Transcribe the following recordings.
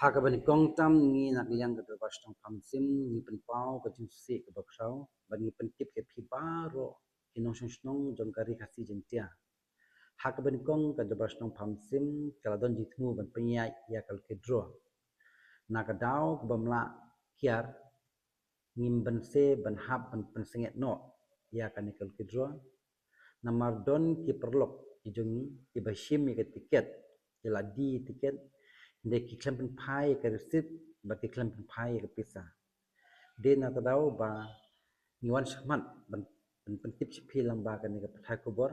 Hakaban kong tam ni nak liang ke terpas tong pamsim ni penpau ke jingsi ke baksau bagi pentip ke pibaro inong snong jong kari kasi jentia. Hakaban kong ke terpas tong pamsim kalau don jitmu ban penyai ya kal kedro. Nakadau ke bamla kiar ngim ban se ban hab ban pensenget no ya kan kal kedro. Namar don ki perlok ki jongi ki bashim ke tiket ki ladi tiket de ki klampen pai ke resip ba ki klampen pai ke pisa de na tadau ba ngiwan shmat ban pentip chipi lamba kan ke pathai kubor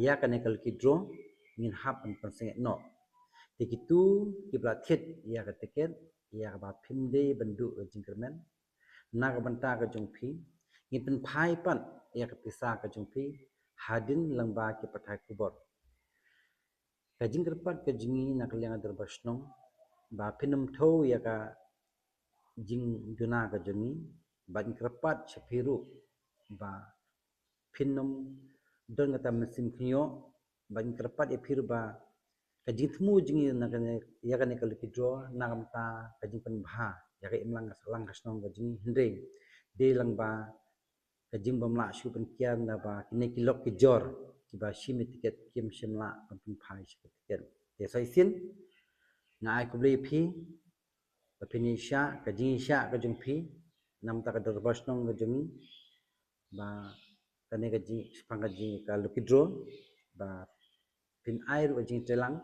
ya kan ke kidro ngin hap ban penseng no de kitu ki blathet ya ke tiket ya ba phimde bandu jingkermen na ka banta ke jongphi ngin pen pai pan ya ke pisa ke jongphi hadin lamba ki pathai kubor kajing kerpat kajingi nak liang adar basnong ba pinam tho ya ka jing duna ka jongi ba kerpat chapiru ba pinam don ngata mesim knyo ba kerpat ya pir ba kajing thmu jingi nak ya ka ne kal kidro nakam ta kajing pen bha ya ka imlang lang kasnong ka jingi hinde de lang ba kajing bamla shu pen kian na ba kine kilok ki jor ki ba shim tiket kim shimla pen phai tiket ya sai sin ngai ku bli phi bapini sha kajing sha ka jung phi nam ta ka darbas nong ka jung ba kane ka ji spang ka ji ka lukidro ba pin air ka jing telang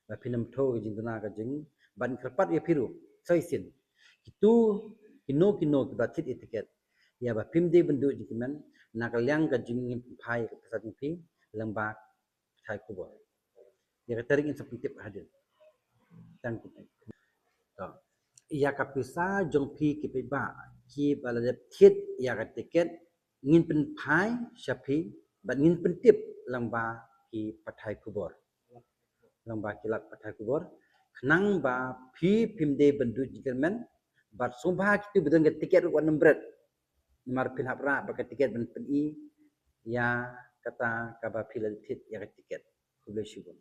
ba pinam tho ka jing duna ka jung ban kerpat ya phiru sai sin itu kino ki batit etiket ya ba pim de bendu jikiman nakaliang ka jing phai ka pesat phi lamba thai ku bo ya ka taring in sapitip hadir tang ya kapisa jong phi ki pe ba ki baladep thit ya ka tiket ngin pen phai shapi ba ngin pen tip lamba ki pathai kubor lamba ki lat pathai kubor khnang ba phi phimde bandu jikermen bat sombha ki bedeng ke tiket wa nembret mar pin hapra ba ke tiket ben pen i ya kata ka ba phil thit ya ka tiket kuble shibon